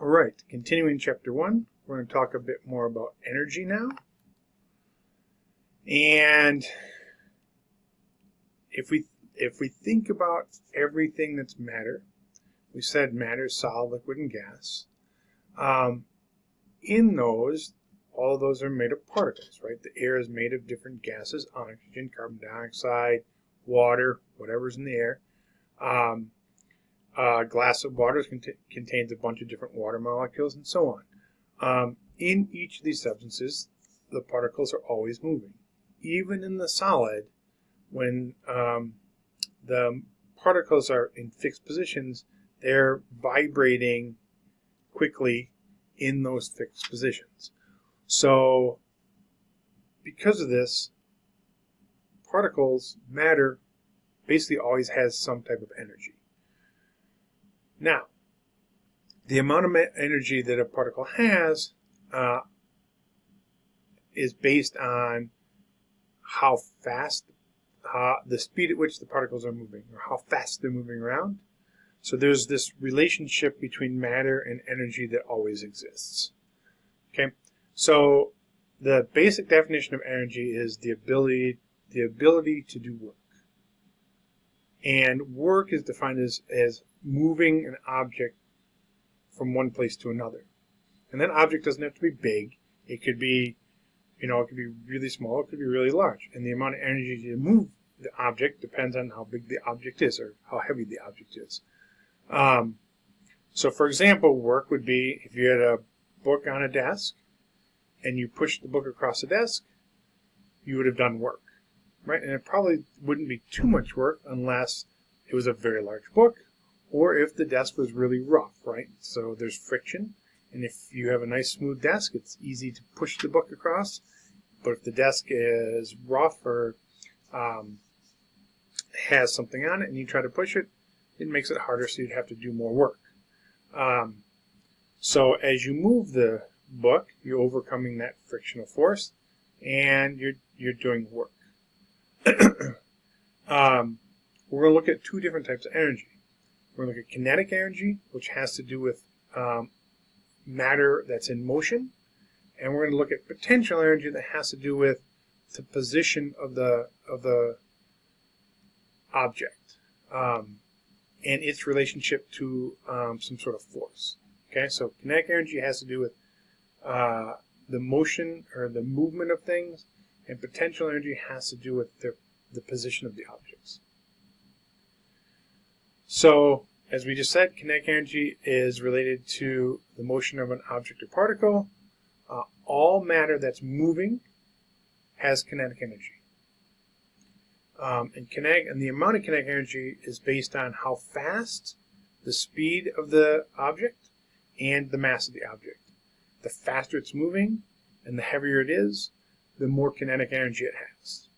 All right, continuing chapter 1, we're going to talk a bit more about energy now. And if we think about everything that's matter, we said matter is solid, liquid, and gas. In those, all of those are made of particles, right? The air is made of different gases: oxygen, carbon dioxide, water, whatever's in the air. A glass of water contains a bunch of different water molecules, and so on. In each of these substances, the particles are always moving. Even in the solid, when the particles are in fixed positions, they're vibrating quickly in those fixed positions. So, because of this, matter basically always has some type of energy. Now, the amount of energy that a particle has is based on how fast, the speed at which the particles are moving, or how fast they're moving around. So there's this relationship between matter and energy that always exists. Okay, so the basic definition of energy is the ability to do work. And work is defined as moving an object from one place to another. And that object doesn't have to be big. It could be, it could be really small, it could be really large. And the amount of energy to move the object depends on how big the object is or how heavy the object is. So for example, work would be if you had a book on a desk and you pushed the book across the desk, you would have done work. Right, and it probably wouldn't be too much work unless it was a very large book, or if the desk was really rough, right? So there's friction, and if you have a nice smooth desk, it's easy to push the book across. But if the desk is rough or has something on it, and you try to push it, it makes it harder, so you'd have to do more work. So as you move the book, you're overcoming that frictional force, and you're doing work. We're going to look at two different types of energy. We're going to look at kinetic energy, which has to do with matter that's in motion, and we're going to look at potential energy that has to do with the position of the object and its relationship to some sort of force. Okay, so kinetic energy has to do with the motion or the movement of things, and potential energy has to do with the position of the objects. So, as we just said, kinetic energy is related to the motion of an object or particle. All matter that's moving has kinetic energy. And the amount of kinetic energy is based on how fast, the speed of the object, and the mass of the object. The faster it's moving and the heavier it is, the more kinetic energy it has.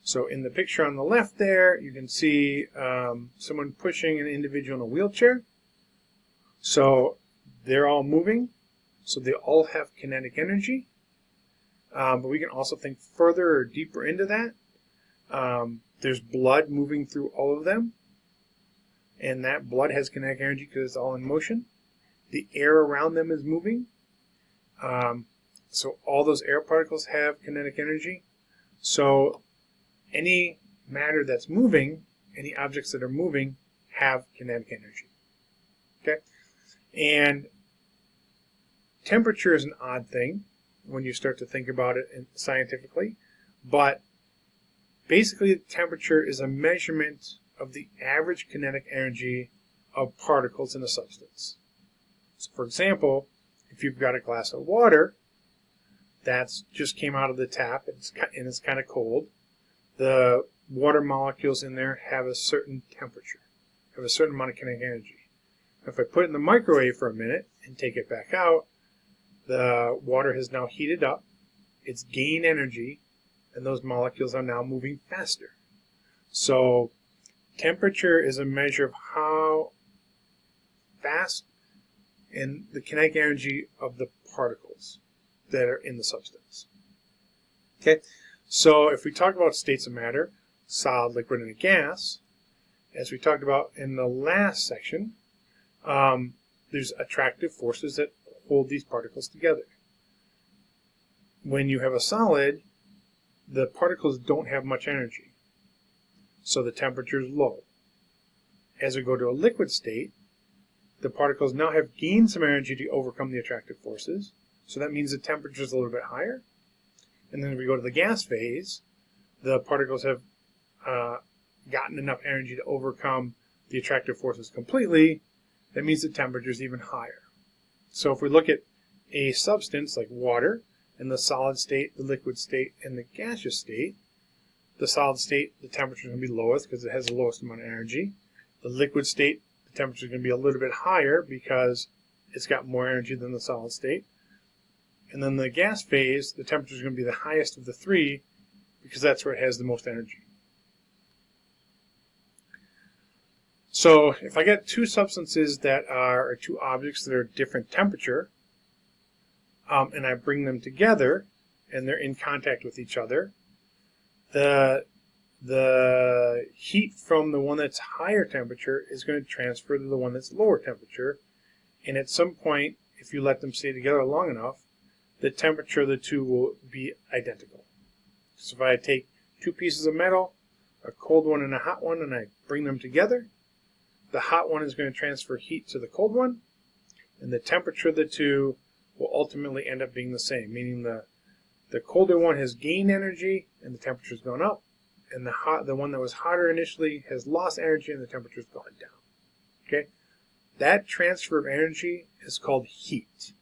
So in the picture on the left there, you can see someone pushing an individual in a wheelchair. So they're all moving, so they all have kinetic energy. But we can also think further or deeper into that. There's blood moving through all of them, and that blood has kinetic energy because it's all in motion. The air around them is moving. So all those air particles have kinetic energy. So any matter that's moving, any objects that are moving, have kinetic energy. Okay? And temperature is an odd thing when you start to think about it scientifically, but basically temperature is a measurement of the average kinetic energy of particles in a substance. So for example, if you've got a glass of water that's just came out of the tap and it's kind of cold, the water molecules in there have a certain temperature, have a certain amount of kinetic energy. If I put it in the microwave for a minute and take it back out, the water has now heated up, it's gained energy, and those molecules are now moving faster. So temperature is a measure of how fast and the kinetic energy of the particles that are in the substance. Okay, so if we talk about states of matter, solid, liquid, and a gas, as we talked about in the last section, there's attractive forces that hold these particles together. When you have a solid, the particles don't have much energy, so the temperature is low. As we go to a liquid state, the particles now have gained some energy to overcome the attractive forces, so that means the temperature is a little bit higher. And then if we go to the gas phase, the particles have gotten enough energy to overcome the attractive forces completely. That means the temperature is even higher. So if we look at a substance like water, in the solid state, the liquid state, and the gaseous state, the solid state, the temperature is going to be lowest because it has the lowest amount of energy. The liquid state, the temperature is going to be a little bit higher because it's got more energy than the solid state. And then the gas phase, the temperature is going to be the highest of the three because that's where it has the most energy. So if I get two substances that are, or two objects that are different temperature, and I bring them together, and they're in contact with each other, the heat from the one that's higher temperature is going to transfer to the one that's lower temperature, and at some point, if you let them stay together long enough, the temperature of the two will be identical. So if I take two pieces of metal, a cold one and a hot one, and I bring them together, the hot one is going to transfer heat to the cold one, and the temperature of the two will ultimately end up being the same, meaning the colder one has gained energy and the temperature has gone up, and the one that was hotter initially has lost energy and the temperature has gone down. Okay, that transfer of energy is called heat.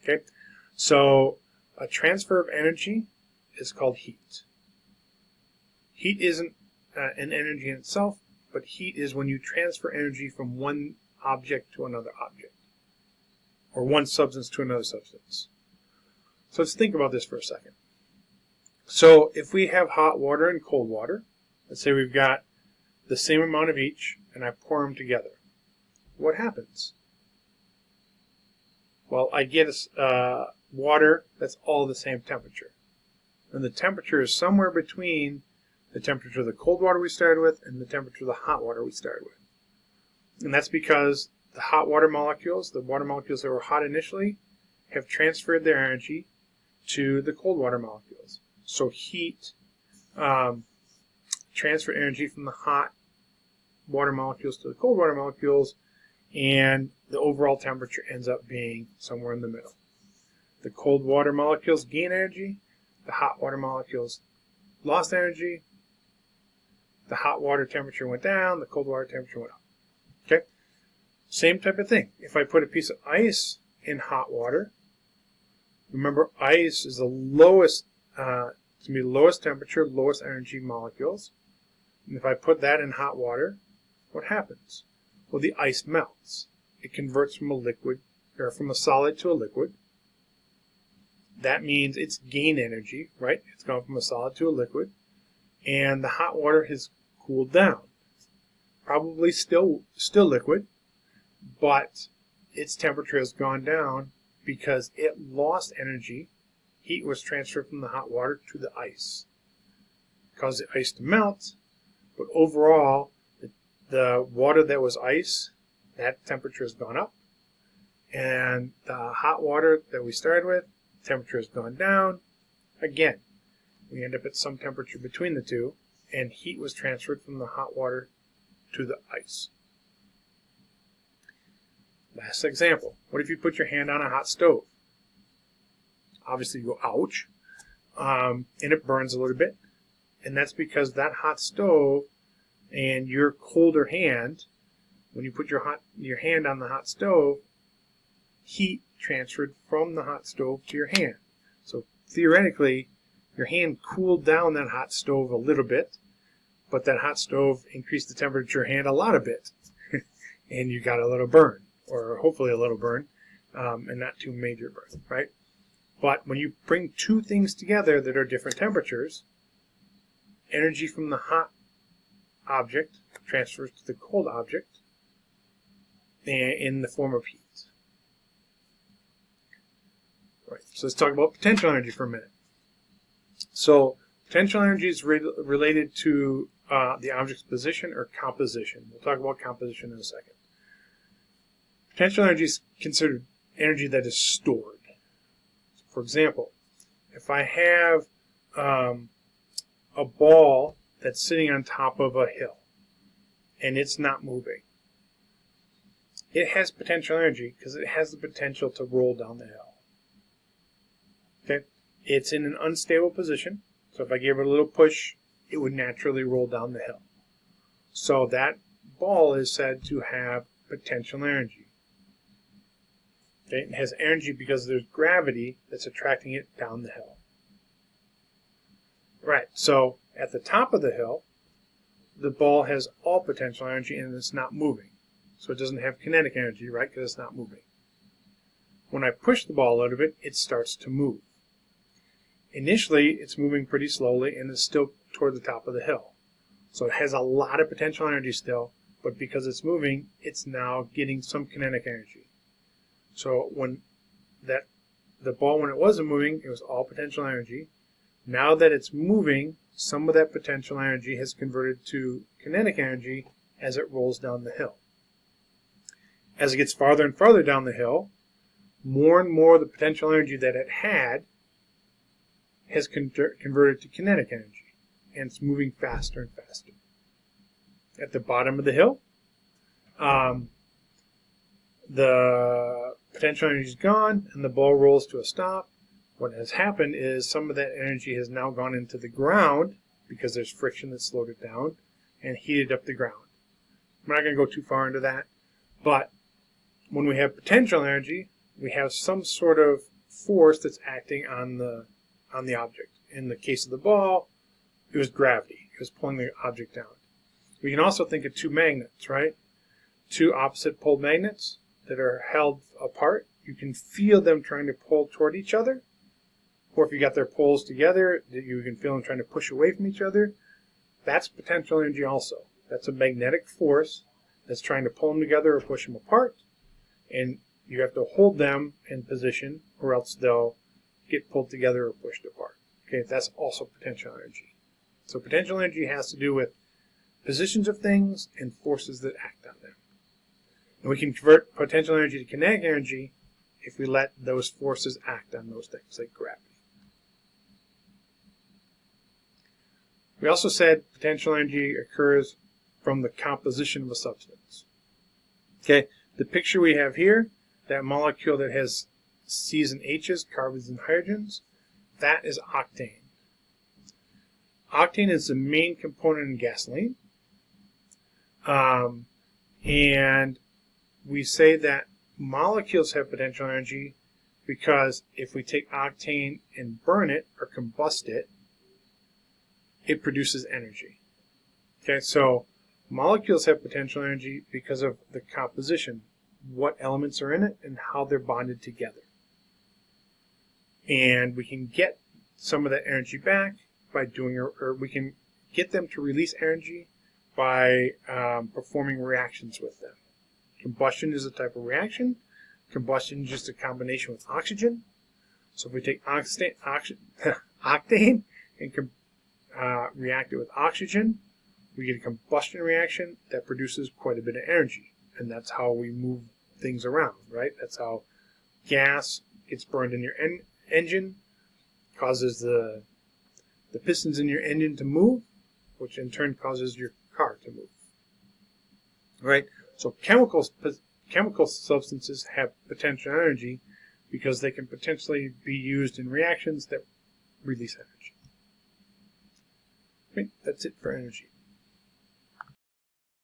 Okay, so a transfer of energy is called heat. Heat isn't an energy in itself, but heat is when you transfer energy from one object to another object, or one substance to another substance. So let's think about this for a second. So if we have hot water and cold water, let's say we've got the same amount of each, and I pour them together. What happens? Well, I get water that's all the same temperature. And the temperature is somewhere between the temperature of the cold water we started with and the temperature of the hot water we started with. And that's because the hot water molecules, the water molecules that were hot initially, have transferred their energy to the cold water molecules. So heat transfer energy from the hot water molecules to the cold water molecules, and the overall temperature ends up being somewhere in the middle. The cold water molecules gain energy, the hot water molecules lost energy, the hot water temperature went down, the cold water temperature went up. Okay? Same type of thing. If I put a piece of ice in hot water, remember ice is the lowest, it's going to be lowest temperature, lowest energy molecules. And if I put that in hot water, what happens? Well, the ice melts. It converts from a liquid, or from a solid to a liquid. That means it's gained energy, right? It's gone from a solid to a liquid. And the hot water has cooled down. Probably still liquid, but its temperature has gone down because it lost energy. Heat was transferred from the hot water to the ice. It caused the ice to melt, but overall, the water that was ice, that temperature has gone up. And the hot water that we started with, temperature has gone down. Again, we end up at some temperature between the two, and heat was transferred from the hot water to the ice. Last example. What if you put your hand on a hot stove? Obviously you go, ouch, and it burns a little bit. And that's because that hot stove and your colder hand, when you put your hand on the hot stove, heat transferred from the hot stove to your hand. So theoretically, your hand cooled down that hot stove a little bit, but that hot stove increased the temperature of your hand a lot of bit, and you got a little burn, or hopefully a little burn, and not too major burn, right? But when you bring two things together that are different temperatures, energy from the hot object transfers to the cold object in the form of heat. Right, so let's talk about potential energy for a minute. So potential energy is related to the object's position or composition. We'll talk about composition in a second. Potential energy is considered energy that is stored. For example, if I have a ball that's sitting on top of a hill and it's not moving, it has potential energy because it has the potential to roll down the hill. Okay? It's in an unstable position, so if I gave it a little push, it would naturally roll down the hill. So that ball is said to have potential energy. Okay? It has energy because there's gravity that's attracting it down the hill. Right, so at the top of the hill, the ball has all potential energy and it's not moving. So it doesn't have kinetic energy, right, because it's not moving. When I push the ball out of it, it starts to move. Initially, it's moving pretty slowly and it's still toward the top of the hill. So it has a lot of potential energy still, but because it's moving, it's now getting some kinetic energy. So when the ball, when it wasn't moving, it was all potential energy. Now that it's moving, some of that potential energy has converted to kinetic energy as it rolls down the hill. As it gets farther and farther down the hill, more and more of the potential energy that it had has converted to kinetic energy, and it's moving faster and faster. At the bottom of the hill, the potential energy is gone, and the ball rolls to a stop. What has happened is some of that energy has now gone into the ground because there's friction that slowed it down and heated up the ground. I'm not going to go too far into that, but when we have potential energy, we have some sort of force that's acting on the object. In the case of the ball, it was gravity. It was pulling the object down. We can also think of two magnets, right? Two opposite pole magnets that are held apart. You can feel them trying to pull toward each other. Or if you got their poles together, you can feel them trying to push away from each other. That's potential energy also. That's a magnetic force that's trying to pull them together or push them apart. And you have to hold them in position or else they'll get pulled together or pushed apart. Okay, that's also potential energy. So potential energy has to do with positions of things and forces that act on them. And we can convert potential energy to kinetic energy if we let those forces act on those things, like gravity. We also said potential energy occurs from the composition of a substance. Okay, the picture we have here, that molecule that has C's and H's, carbons and hydrogens, that is octane. Octane is the main component in gasoline. And we say that molecules have potential energy because if we take octane and burn it or combust it, it produces energy. Okay, so molecules have potential energy because of the composition, what elements are in it and how they're bonded together. And we can get some of that energy back by doing, or we can get them to release energy by performing reactions with them. Combustion is a type of reaction. Combustion is just a combination with oxygen. So if we take octane and react it with oxygen, we get a combustion reaction that produces quite a bit of energy. And that's how we move things around, right? That's how gas gets burned in your engine, causes the pistons in your engine to move, which in turn causes your car to move. Right? So chemical substances have potential energy because they can potentially be used in reactions that release energy. Right? That's it for energy.